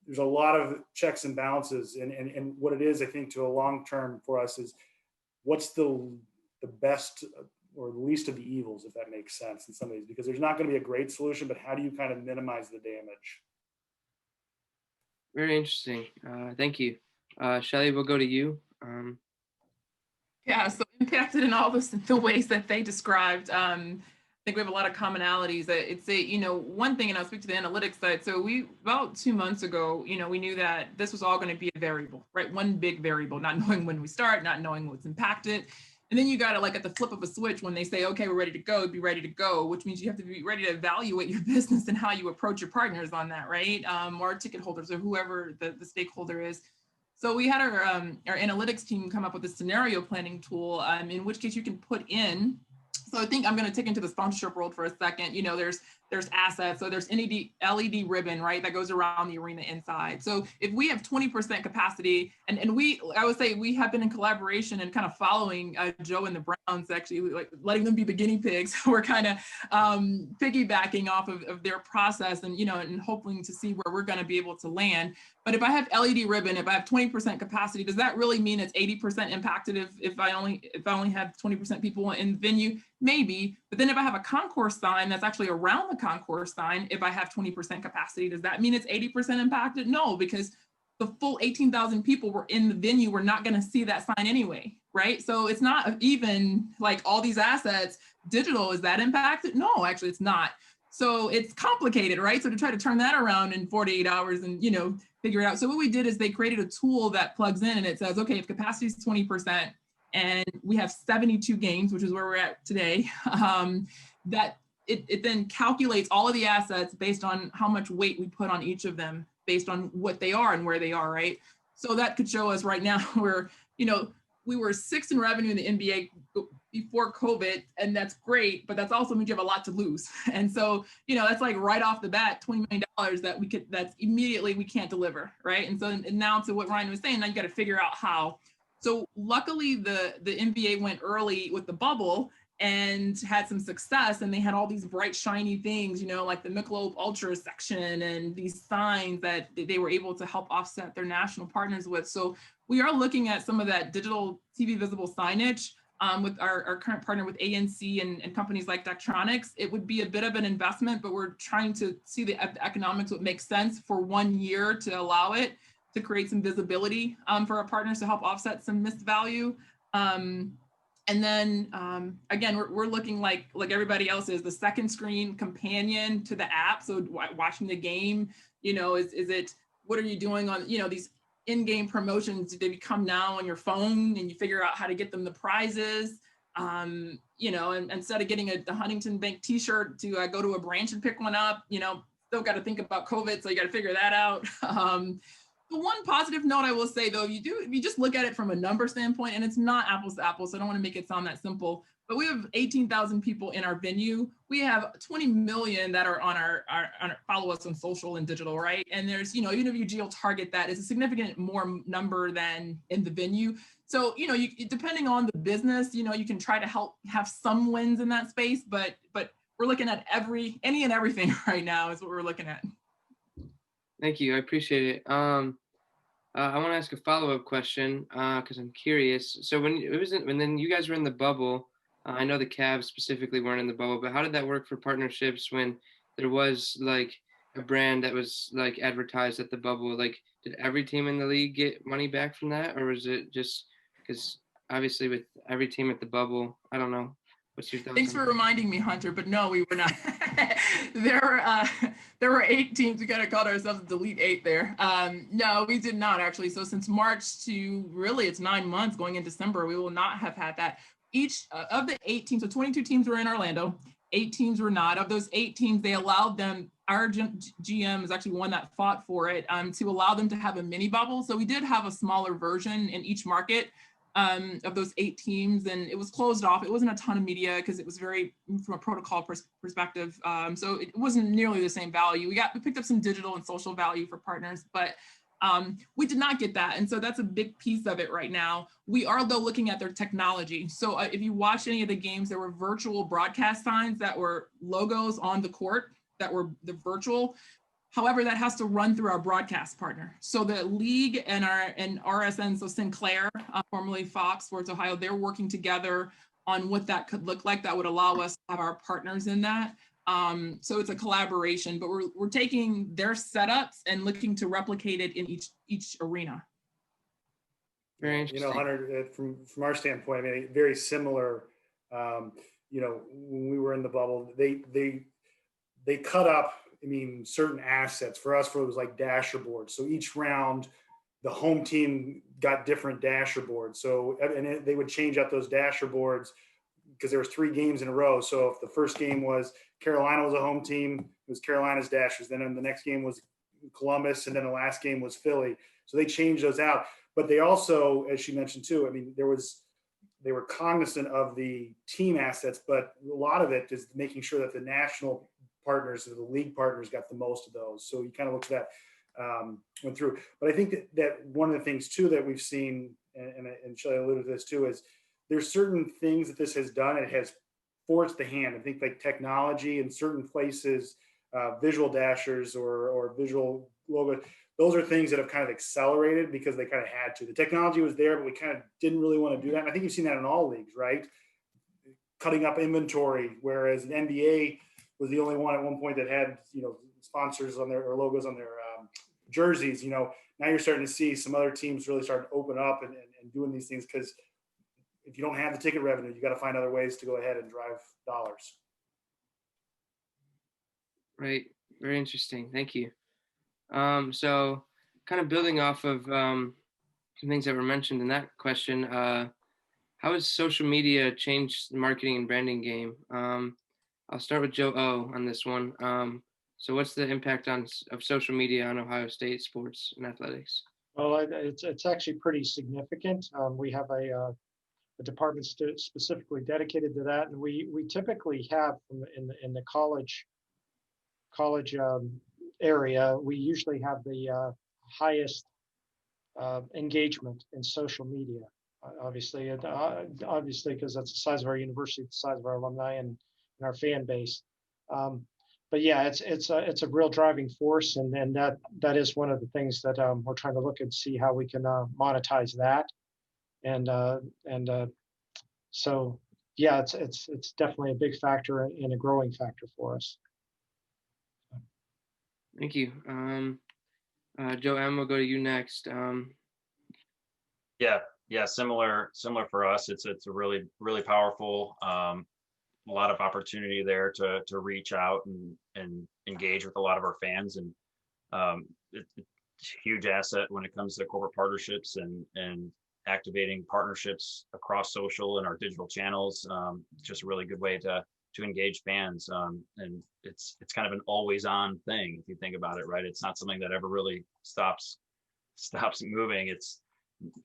there's a lot of checks and balances, and what it is, I think, to a long term for us is what's the best or the least of the evils, if that makes sense in some of these, because there's not going to be a great solution, but how do you kind of minimize the damage? Very interesting. Thank you. Shelly, we'll go to you. Yeah, so impacted in all the ways that they described. think we have a lot of commonalities. It's one thing, and I'll speak to the analytics side. So about 2 months ago, we knew that this was all going to be a variable, right? One big variable, not knowing when we start, not knowing what's impacted. And then you got to, like, at the flip of a switch, when they say, okay, we're ready to go, be ready to go, which means you have to be ready to evaluate your business and how you approach your partners on that, right? Or ticket holders or whoever the stakeholder is. So we had our analytics team come up with a scenario planning tool, in which case you can put in. So I think I'm going to take into the sponsorship world for a second. There's assets. So there's LED ribbon, right, that goes around the arena inside. So if we have 20% capacity, and I would say we have been in collaboration and kind of following Joe and the Browns, actually, like letting them be the guinea pigs. We're kind of piggybacking off of their process, and and hoping to see where we're going to be able to land. But if I have LED ribbon, if I have 20% capacity, does that really mean it's 80% impacted if I only have 20% people in the venue? Maybe. But then if I have a concourse sign that's actually around the concourse sign, if I have 20% capacity, does that mean it's 80% impacted? No, because the full 18,000 people were in the venue. We're not going to see that sign anyway, right? So it's not even like all these assets, digital, is that impacted? No, actually it's not. So it's complicated, right? So to try to turn that around in 48 hours and, figure it out. So what we did is they created a tool that plugs in and it says, okay, if capacity is 20% and we have 72 games, which is where we're at today, that it then calculates all of the assets based on how much weight we put on each of them based on what they are and where they are, right? So that could show us right now where, we were 6th in revenue in the NBA before COVID, and that's great, but that's also means you have a lot to lose. And so, that's like right off the bat, $20 million that's immediately we can't deliver, right? And so, and now to what Ryan was saying, now you got to figure out how. So luckily the NBA went early with the bubble and had some success, and they had all these bright, shiny things, like the Michelob Ultra section and these signs that they were able to help offset their national partners with. So we are looking at some of that digital TV visible signage with our current partner with ANC and companies like Daktronics. It would be a bit of an investment, but we're trying to see the economics would make sense for 1 year to allow it to create some visibility for our partners to help offset some missed value. And then again, we're looking like everybody else is, the second screen companion to the app. So watching the game, is it, what are you doing on, these in-game promotions? Do they become now on your phone and you figure out how to get them the prizes? And instead of getting a Huntington Bank t-shirt to go to a branch and pick one up, still got to think about COVID. So you got to figure that out. The one positive note I will say, though, if you just look at it from a number standpoint, and it's not apples to apples, so I don't want to make it sound that simple, but we have 18,000 people in our venue. We have 20 million that are on our follow us on social and digital, right? And there's, even if you geo-target that, it's a significant more number than in the venue. So, depending on the business, you can try to help have some wins in that space, but we're looking at any and everything right now is what we're looking at. Thank you. I appreciate it. I want to ask a follow-up question because I'm curious. So when then you guys were in the bubble, I know the Cavs specifically weren't in the bubble, but how did that work for partnerships when there was like a brand that was like advertised at the bubble? Like, did every team in the league get money back from that, or was it just because obviously with every team at the bubble, I don't know. What's your thoughts? Thanks for reminding me, Hunter, but no, we were not. There were 8 teams. We kind of called ourselves the Elite 8 there. No, we did not actually. So since March to really it's 9 months going in December, we will not have had that. Each of the 8 teams, so 22 teams were in Orlando, 8 teams were not. Of those 8 teams, they allowed them, our GM is actually one that fought for it, to allow them to have a mini bubble. So we did have a smaller version in each market of those 8 teams, and it was closed off. It wasn't a ton of media because it was very from a protocol perspective. So it wasn't nearly the same value. We picked up some digital and social value for partners, but we did not get that. And so that's a big piece of it right now. We are though looking at their technology. So if you watch any of the games, there were virtual broadcast signs that were logos on the court that were the virtual. However, that has to run through our broadcast partner. So the league and RSN, so Sinclair, formerly Fox Sports Ohio, they're working together on what that could look like that would allow us to have our partners in that. So it's a collaboration, but we're taking their setups and looking to replicate it in each arena. Very interesting. Hunter, from our standpoint, I mean, very similar. when we were in the bubble, they cut up, certain assets. For us, it was like dasher boards. So each round, the home team got different dasher boards. So, and they would change out those dasher boards because there was 3 games in a row. So if the first game was Carolina was a home team, it was Carolina's dashers. Then the next game was Columbus, and then the last game was Philly. So they changed those out. But they also, as she mentioned too, they were cognizant of the team assets, but a lot of it is making sure that the national partners, or the league partners, got the most of those. So you kind of looked at that, went through. But I think that one of the things too that we've seen, and Shelly alluded to this too, is there's certain things that this has done. It has forced the hand. I think like technology in certain places, visual dashers or visual logo, those are things that have kind of accelerated because they kind of had to. The technology was there, but we kind of didn't really want to do that. And I think you've seen that in all leagues, right? Cutting up inventory, whereas the NBA was the only one at one point that had, sponsors on their, or logos on their jerseys. Now you're starting to see some other teams really start to open up and doing these things, because if you don't have the ticket revenue, you got to find other ways to go ahead and drive dollars. Right. Very interesting. Thank you. So kind of building off of some things that were mentioned in that question, how has social media changed the marketing and branding game? I'll start with Joe O on this one. So what's the impact of social media on Ohio State sports and athletics? Well, it's actually pretty significant. We have a department specifically dedicated to that, and we typically have in the college area, we usually have the highest engagement in social media. Obviously, because that's the size of our university, the size of our alumni, and our fan base. But yeah, it's a real driving force, and that is one of the things that we're trying to look and see how we can monetize that, and so yeah, it's definitely a big factor and a growing factor for us. Thank you. Joe M, we'll go to you next. Yeah, similar for us. It's a really, really powerful, a lot of opportunity there to reach out and engage with a lot of our fans, and it's a huge asset when it comes to corporate partnerships and activating partnerships across social and our digital channels. Just a really good way to engage fans, and it's kind of an always on thing if you think about it, right? It's not something that ever really stops moving. It's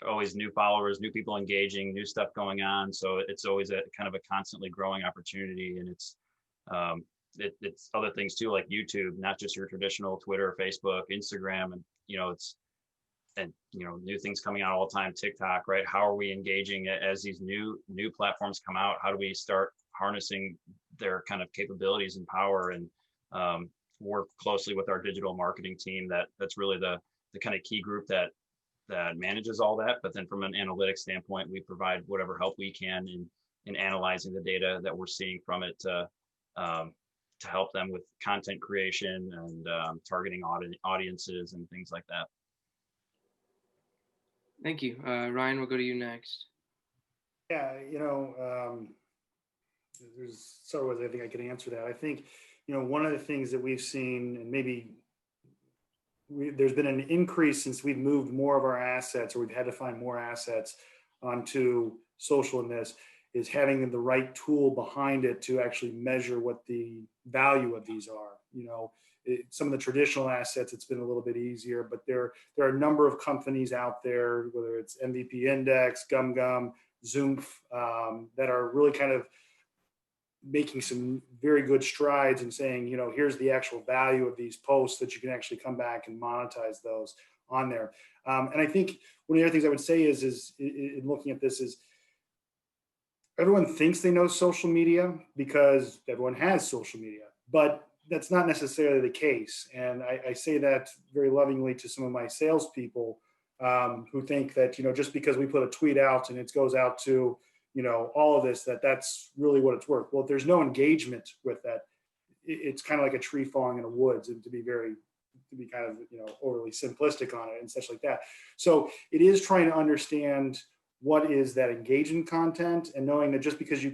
always new followers, new people engaging, new stuff going on. So it's always a kind of a constantly growing opportunity. And it's other things too, like YouTube, not just your traditional Twitter, Facebook, Instagram, and new things coming out all the time, TikTok, right? How are we engaging as these new platforms come out? How do we start harnessing their kind of capabilities and power, and work closely with our digital marketing team? That's really the kind of key group that manages all that. But then from an analytics standpoint, we provide whatever help we can in analyzing the data that we're seeing from it to help them with content creation and targeting audiences and things like that. Thank you. Ryan, we'll go to you next. Yeah, there's several ways I think I can answer that. I think, one of the things that we've seen, and maybe there's been an increase since we've moved more of our assets, or we've had to find more assets onto social in this, is having the right tool behind it to actually measure what the value of these are. Some of the traditional assets, it's been a little bit easier, but there are a number of companies out there, whether it's MVP Index, GumGum, Zoomf, that are really kind of making some very good strides in saying, here's the actual value of these posts that you can actually come back and monetize those on there. And I think one of the other things I would say is in looking at this is, everyone thinks they know social media because everyone has social media, but that's not necessarily the case. And I say that very lovingly to some of my salespeople who think that, just because we put a tweet out and it goes out to, all of this, that's really what it's worth. Well, if there's no engagement with that, it's kind of like a tree falling in the woods, and to be kind of, overly simplistic on it and such like that. So it is trying to understand what is that engaging content, and knowing that just because you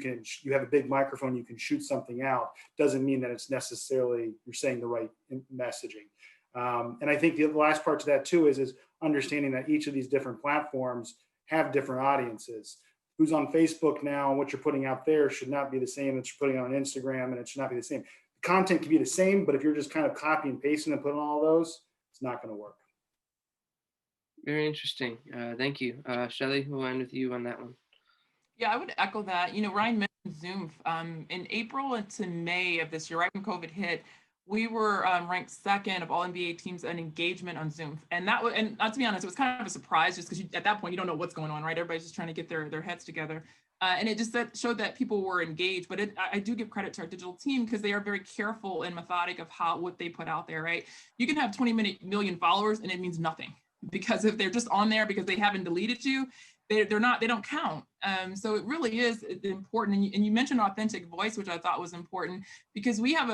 have a big microphone, you can shoot something out, doesn't mean that it's necessarily you're saying the right messaging. And I think the last part to that too is understanding that each of these different platforms have different audiences. Who's on Facebook now and what you're putting out there should not be the same that you're putting on Instagram, and it should not be the same. The content can be the same, but if you're just kind of copy and pasting and putting all those, it's not going to work. Very interesting. Thank you. Shelly, we'll end with you on that one. Yeah, I would echo that. You know, Ryan mentioned Zoom. In April into May of this year, right when COVID hit, we were ranked second of all NBA teams in engagement on Zoom. And that was, and to be honest, it was kind of a surprise just because at that point, you don't know what's going on, right? Everybody's just trying to get their heads together. And it just showed that people were engaged. But I do give credit to our digital team because they are very careful and methodic of what they put out there, right? You can have 20 million followers and it means nothing, because if they're just on there because they haven't deleted you, they don't count. So it really is important. And you mentioned authentic voice, which I thought was important, because we have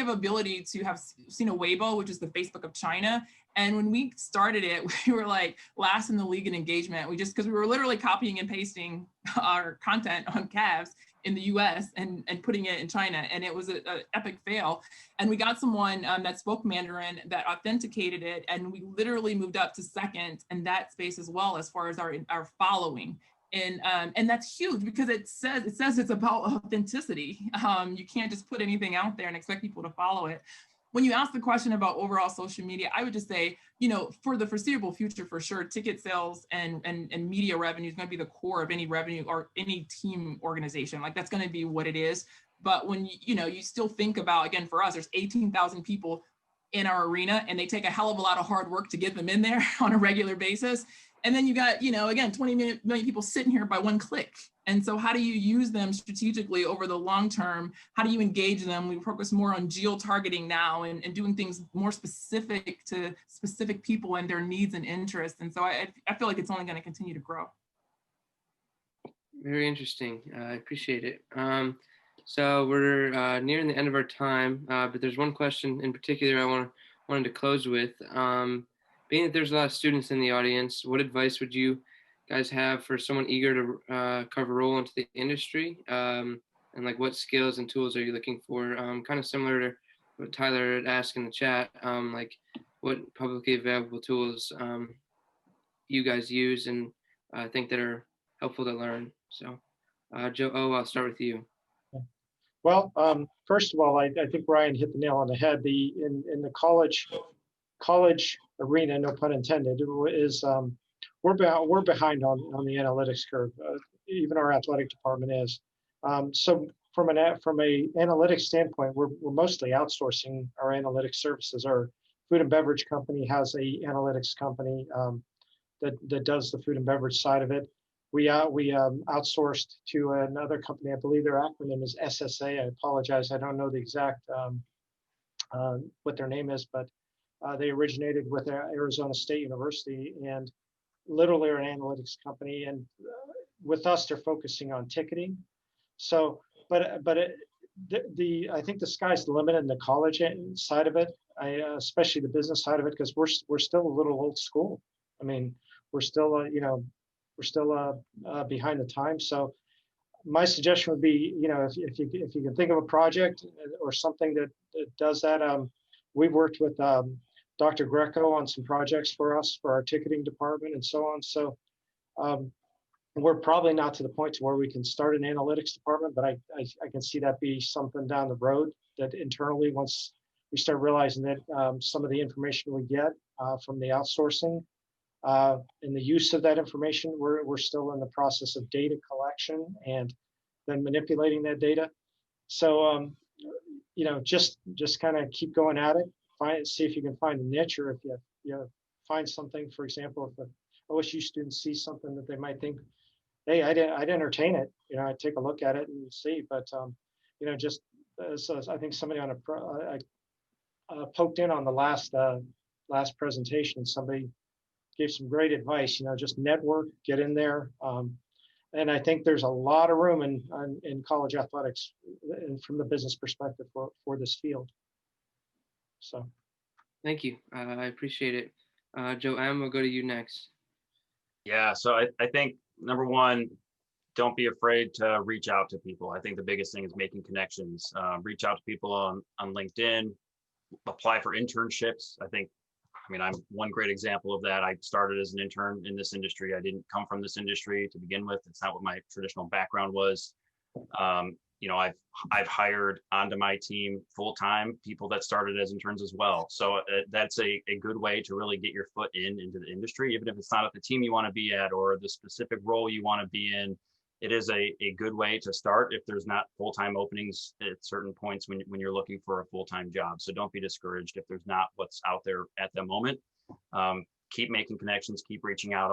ability to have seen a Weibo, which is the Facebook of China. And when we started it, we were like last in the league in engagement. Because we were literally copying and pasting our content on Cavs in the US and putting it in China. And it was an epic fail. And we got someone that spoke Mandarin that authenticated it. And we literally moved up to second in that space as well, as far as our following. And that's huge because it says it's about authenticity. You can't just put anything out there and expect people to follow it. When you ask the question about overall social media, I would just say, you know, for the foreseeable future, for sure, ticket sales and media revenue is going to be the core of any revenue or any team organization. Like that's going to be what it is. But when you still think about, again, for us, there's 18,000 people in our arena, and they take a hell of a lot of hard work to get them in there on a regular basis. And then you got, again, 20 million people sitting here by one click. And so how do you use them strategically over the long term? How do you engage them? We focus more on geo-targeting now and doing things more specific to specific people and their needs and interests. And so I feel like it's only going to continue to grow. Very interesting. I appreciate it. So we're nearing the end of our time, but there's one question in particular I wanted to close with. Being that there's a lot of students in the audience, what advice would you guys have for someone eager to carve a role into the industry? And like what skills and tools are you looking for? Kind of similar to what Tyler had asked in the chat, like what publicly available tools you guys use and think that are helpful to learn. So Joe O, I'll start with you. Well, first of all, I think Ryan hit the nail on the head. In the college arena, no pun intended, is we're behind on the analytics curve. Even our athletic department is. So from a analytics standpoint, we're mostly outsourcing our analytics services. Our food and beverage company has a analytics company that does the food and beverage side of it. We outsourced to another company. I believe their acronym is SSA. I apologize, I don't know the exact what their name is, but they originated with Arizona State University and literally are an analytics company. And with us, they're focusing on ticketing. So, but I think the sky's the limit in the college side of it, especially the business side of it, because we're still a little old school. I mean, we're still behind the times. So my suggestion would be, if you can think of a project or something that does that. We've worked with Dr. Greco on some projects for us for our ticketing department and so on. So we're probably not to the point to where we can start an analytics department, but I can see that be something down the road that internally, once we start realizing that some of the information we get from the outsourcing and the use of that information, we're still in the process of data collection and then manipulating that data. So, just kind of keep going at it, see if you can find a niche, or if you find something, for example, if a OSU student sees something that they might think, hey, I'd entertain it, I'd take a look at it and see, but, just as I think somebody on poked in on the last presentation, somebody gave some great advice, just network, get in there. And I think there's a lot of room in college athletics and from the business perspective for this field. So. Thank you. I appreciate it. Joe M, we'll go to you next. Yeah, so I think number one, don't be afraid to reach out to people. I think the biggest thing is making connections. Reach out to people on LinkedIn, apply for internships. I'm one great example of that. I started as an intern in this industry. I didn't come from this industry to begin with. It's not what my traditional background was. I've hired onto my team full-time people that started as interns as well. So that's a good way to really get your foot into the industry, even if it's not at the team you want to be at or the specific role you want to be in. It is a good way to start if there's not full-time openings at certain points when you're looking for a full-time job. So don't be discouraged if there's not what's out there at the moment. Keep making connections, keep reaching out.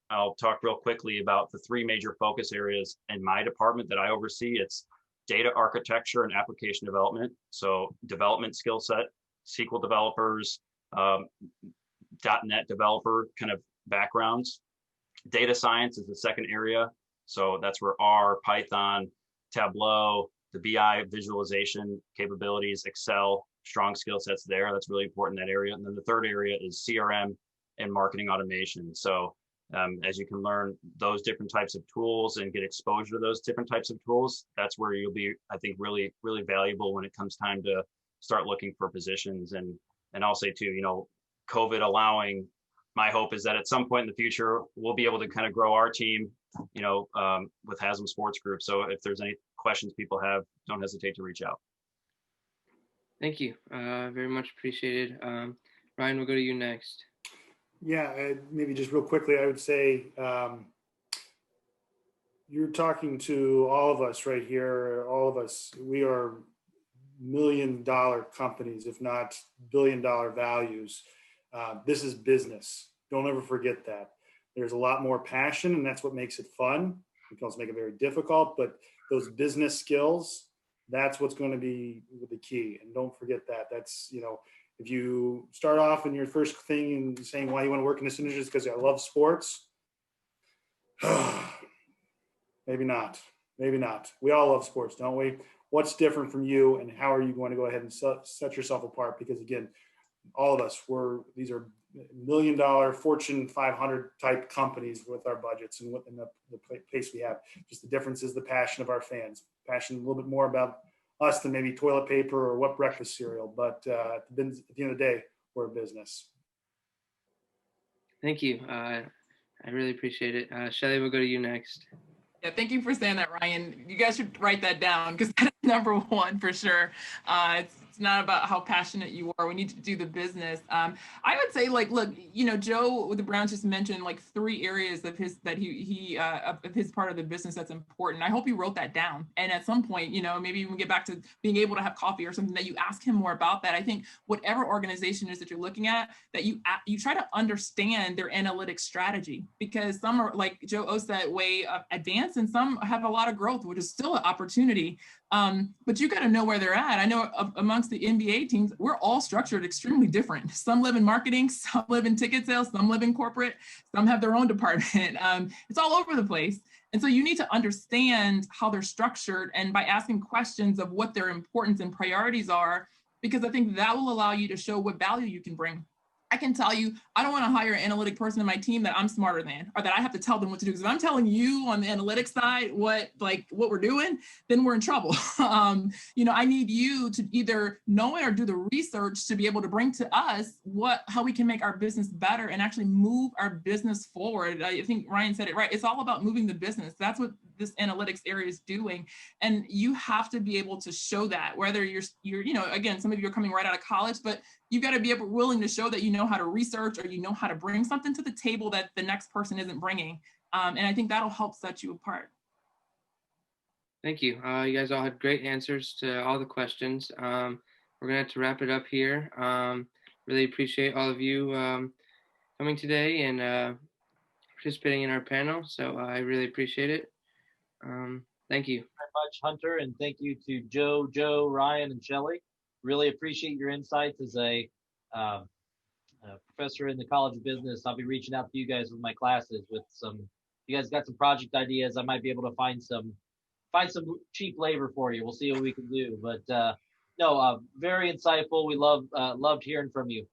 I'll talk real quickly about the three major focus areas in my department that I oversee. It's data architecture and application development. So development skill set, SQL developers, .NET developer kind of backgrounds. Data science is the second area. So that's where R, Python, Tableau, the BI visualization capabilities, Excel, strong skill sets there. That's really important in that area. And then the third area is CRM and marketing automation. So as you can learn those different types of tools and get exposure to those different types of tools, that's where you'll be, I think, really, really valuable when it comes time to start looking for positions. And I'll say too, COVID allowing, my hope is that at some point in the future, we'll be able to kind of grow our team, with Haslam Sports Group. So if there's any questions people have, don't hesitate to reach out. Thank you. Very much appreciated. Ryan, we'll go to you next. Yeah, maybe just real quickly, I would say you're talking to all of us right here. All of us, we are $1 million companies, if not billion-dollar values. This is business. Don't ever forget that. There's a lot more passion, and that's what makes it fun. It can also make it very difficult, but those business skills, that's what's going to be the key. And don't forget that. That's, if you start off in your first thing and saying why you want to work in this industry is because I love sports, maybe not. Maybe not. We all love sports, don't we? What's different from you, and how are you going to go ahead and set yourself apart? Because again, all of us, these are $1 million Fortune 500 type companies with our budgets and the pace we have. Just the difference is the passion of our fans. Passion a little bit more about us than maybe toilet paper or what breakfast cereal. But at the end of the day, we're a business. Thank you. I really appreciate it. Shelly, we'll go to you next. Yeah, thank you for saying that, Ryan. You guys should write that down because that's number one for sure. It's not about how passionate you are. We need to do the business. I would say, look, Joe with the Browns just mentioned 3 areas of his of his part of the business that's important. I hope you wrote that down. And at some point, maybe we can get back to being able to have coffee or something that you ask him more about that. I think whatever organization is that you're looking at, that you try to understand their analytics strategy, because some are, like Joe O said, way advanced, and some have a lot of growth, which is still an opportunity. But you got to know where they're at. I know amongst the NBA teams, we're all structured extremely different. Some live in marketing, some live in ticket sales, some live in corporate, some have their own department. It's all over the place. And so you need to understand how they're structured, and by asking questions of what their importance and priorities are, because I think that will allow you to show what value you can bring. I can tell you, I don't want to hire an analytic person in my team that I'm smarter than, or that I have to tell them what to do. Because if I'm telling you on the analytics side what we're doing, then we're in trouble. I need you to either know it or do the research to be able to bring to us how we can make our business better and actually move our business forward. I think Ryan said it right. It's all about moving the business. That's what this analytics area is doing. And you have to be able to show that, whether you're again, some of you are coming right out of college, but you got to be willing to show that you know how to research, or you know how to bring something to the table that the next person isn't bringing. And I think that'll help set you apart. Thank you. You guys all had great answers to all the questions. We're going to have to wrap it up here. Really appreciate all of you coming today and participating in our panel. So I really appreciate it. Thank you. Very much, Hunter, and thank you to Joe, Ryan, and Shelly. Really appreciate your insights as a professor in the College of Business. I'll be reaching out to you guys with my classes with if you guys got some project ideas, I might be able to find some cheap labor for you. We'll see what we can do. But very insightful. We loved hearing from you.